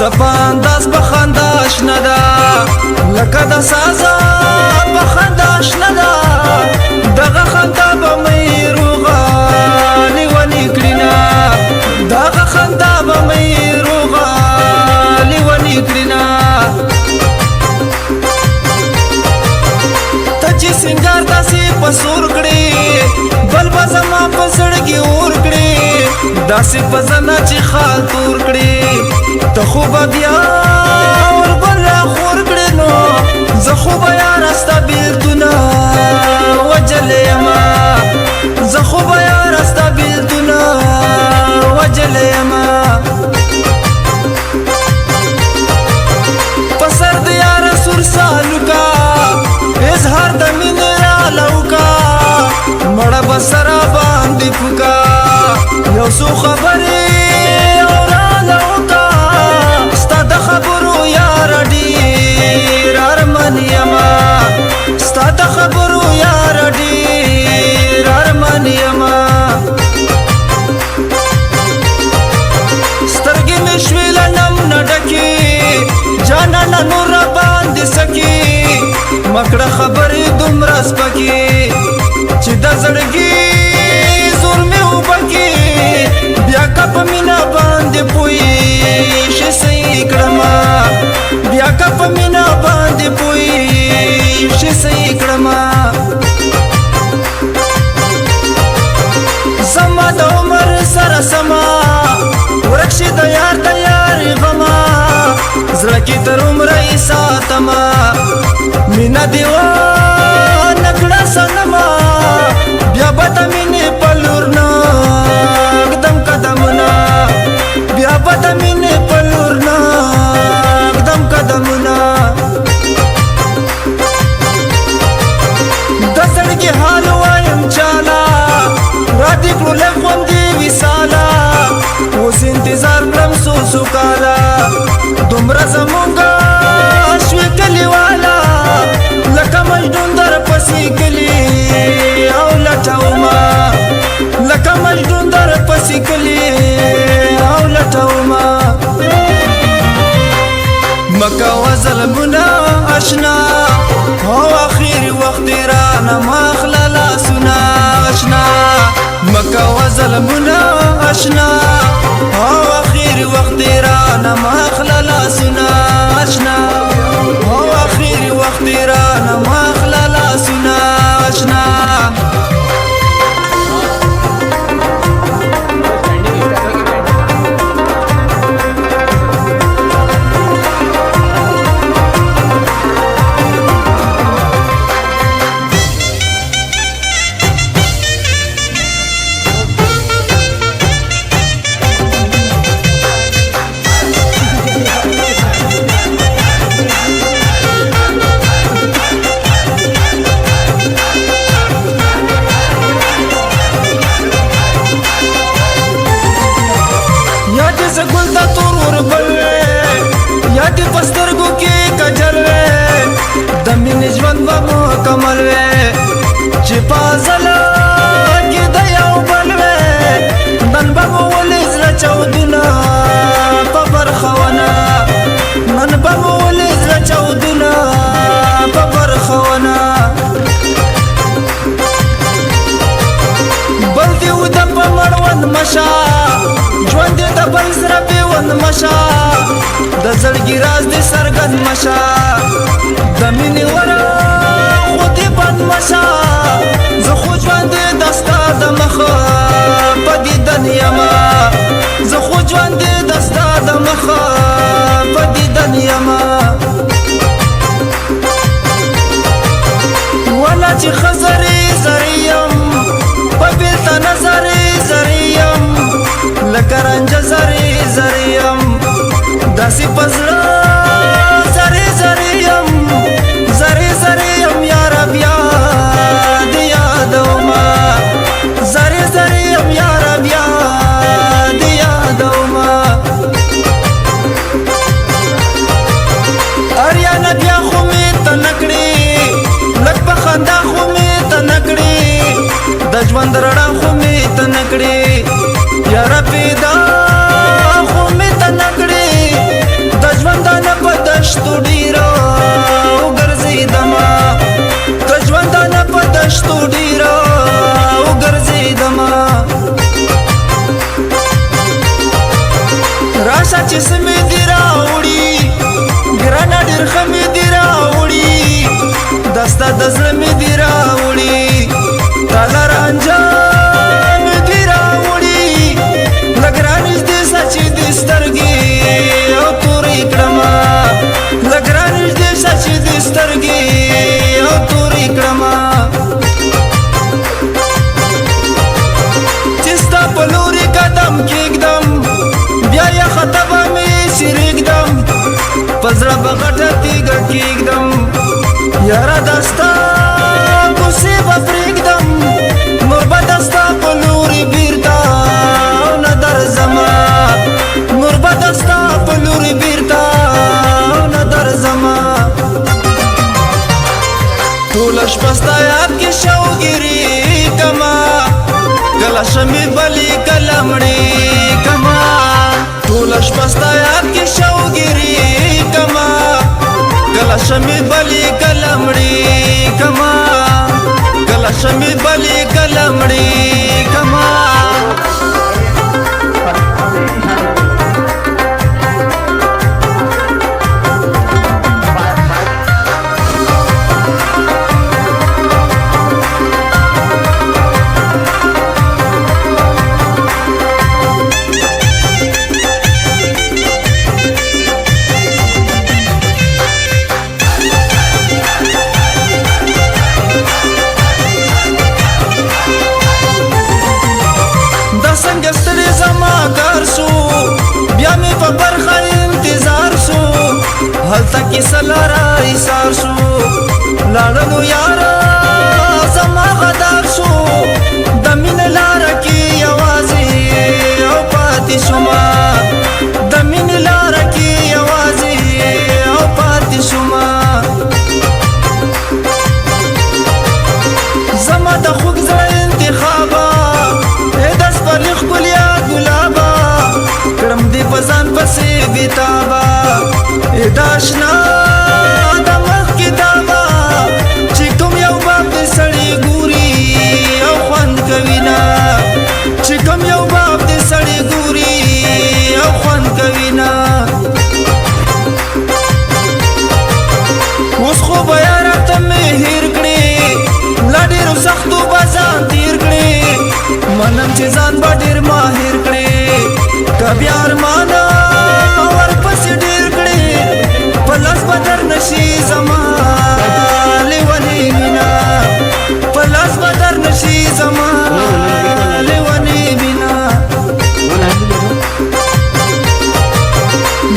سپانداز بخنده اشنا ده لکه د سازا بخنده اشنا ده دغه خنده به مې روغه لیونې کړینه دغه خنده به مې روغه لیونې کړینه ته چې سنگار داسې په سور کړې بل به زما په زړګي اور کړې داسې په زنه چې خال تور کړې ته خو به بیا وربل راخور کړې نو زه خو به یاره ستا بېلتونه وجلی یمه زه خو به یاره ستا بېلتونه وجلی یمه په سر د یاره سور سالو کا اظهار د مینې راله وکا مړه به سره باندې پوکا یو څو خبرې اوراله وکا ستا د خبرو یاره ډېر ارمان یمه ستا د خبرو یاره ډېر ارمان یمه سترګې مې شوې له نم نه ډکې جانانه نور راباندې سکې مکړه خبرې دومره سپکې چې د زړګي زور مې وبکې بیا که په مینه باندې پوهېږې صحیح کړمه بیا که په مینه باندې پوهېږې صحیح کړمه زما د عمر سره سما ورک شي د یار د یارې غمه زړه کې تر عمره یې ساتمه مینه دې ونه کړه صنمه بیا به د مینې په لور نه ږدم قدمونه بیا به د مینې په لور نه ږدم قدمونه د زړګي حال وایم چاله را دې کړو لږ غوندې وصاله اوس انتظار کړم څو څو کاله دومره زمونږه شوې کلیواله لکه مجنون در پسې کلي او لټومه لکه مجنون در پسې کلي او لټومه مکوه ظلمونه اشنا او اخر وخت رانه مخله لاسونه اشنا مکوه ظلمونه اشنا او اخر وخت رانه مخله لاسونه اشنا او اخر وخت رانه مخله لاسونه اشنا گل دا تور وربل یا دی پسترګو کې کجل د مینې ژوند به مکمل چې پازله کې د یو بل نن به مو ولې زړه چاودونه په برخونه نن به مو ولې زړه چاودونه په برخونه بل دې وده په مړوند مشه ژوند دې د بل سره پیوند مشه د زړګي راز دې څرګند مشه د مینې وره خو دې بند مشه زه خو ژوند دې د ستا د مخه په دیدن یمه زه خو ژوند دې د ستا د مخه په دیدن یمه ولا چې ښه زرې زرې یم په بېلتانه زرې زرې یم لکه رنجه زرې زرې یم داسې په زړه زرې زرې یم زرې زرې یم یاره بیا دې یادومه زرې زرې یم یاره بیا دې یادومه اریانه بیا خو مې ته نه کړې لږ په خندا خو مې ته نه کړې د ژوند رڼا خو مې ته نه کړې یاره پیدا خو مې ته نه کړې د ستا د زړه مې دي راوړي تاله رانجه مې دي راوړي لږ رانږدې سه چې دې سترګې او تورې کړمه لږ رانږدې سه چې دې سترګې او تورې کړمه چې ستا په لورې قدم کېږدم بیا یې خطه به مې سرېږدم په زړه به غټه تیږه کېږدم یاره دا ستا کوڅې به پرېږدم نور به د ستا په لورې بېرته نه درځمه نور به د ستا په لورې بېرته نه درځمه ټوله شپه ستا یاد کې شوګیري کما کله شمې بلې کله مړې کما ټوله شپه ستا یاد کې شوګیري کما کله شمې بلې کله مړې کما کله شمې بلې کله مړې کما څنګه ستړی زما کار شو بیا مې په برخه انتظار شو هلته کیسه لاره ایثار شو لاړلو یاره زما غدار شو د مینې لاره کې یوازې او پاتې شومه د مینې لاره کې یوازې او پاتې شومه زما د خوږ زړه انتخابه پلی خپلیا ګلابا کړم دې په ځان پسې بېتابه ای دا اشنا د مخ کتابه چې کوم یو باب دې سړی ګوري او خوند کوي نه چې کوم یو باب دې سړی ګوري او خوند کوي نه اوس خو به یاره ته مې هېر کړې لا ډېرو سختو به ځان تېر کړې منم چې ځان به ډېر ماهر کړې که بیا ارمانه ورپسې ډېر کړې په لاس به در نشي زما لیونې مینه په لاس به در نشي زما لیونې مینه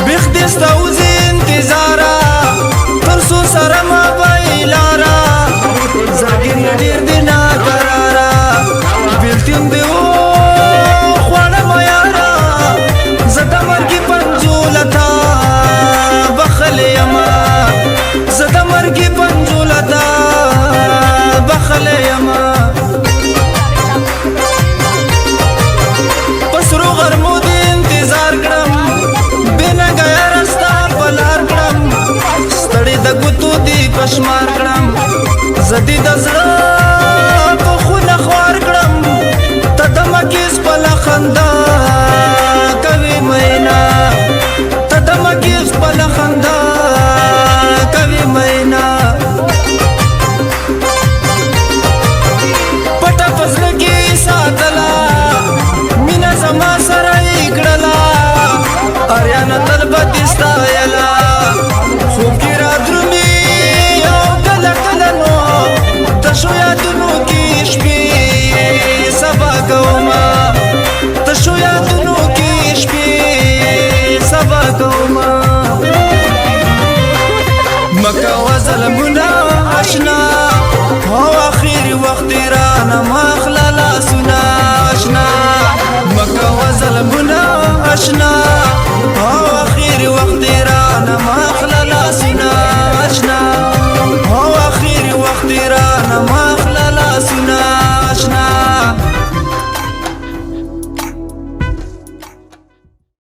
بیخ دې ستا وځي انتظاره تر څو سره ما به یې لاره زاګر یې ډېر دی ناقراره بیلتون دی و خوړم یاره زه د مرګي پنجوله تا بخلی یمه زه د مرګي پنجوله تا بخلی یمه په سرو غرمو دې انتظار کړم بېنګه یاره ستا په لار کړم ستړې د ګوتو دې پشمار کړم زه دې د زړه په خونه خوار کړم ته د مکې خپله خندا کوي مینا ته د مکې خپله خندا کوي مینا پټه په زړه کې ساتله مینه زما سره یې کړله اریانه تل به دې ستایله خوب کې را درومي او کله کله نو تشو یادونو کې شپې سبا کومه تشو یادونو کې شپې سبا کومه مکوه ظلمونه اشنا او اخر وخت رانه مخله لاسونه اشنا مکوه ظلمونه اشنا او اخر وخت رانه مخله لاسونه اشنا او اخر وخت رانه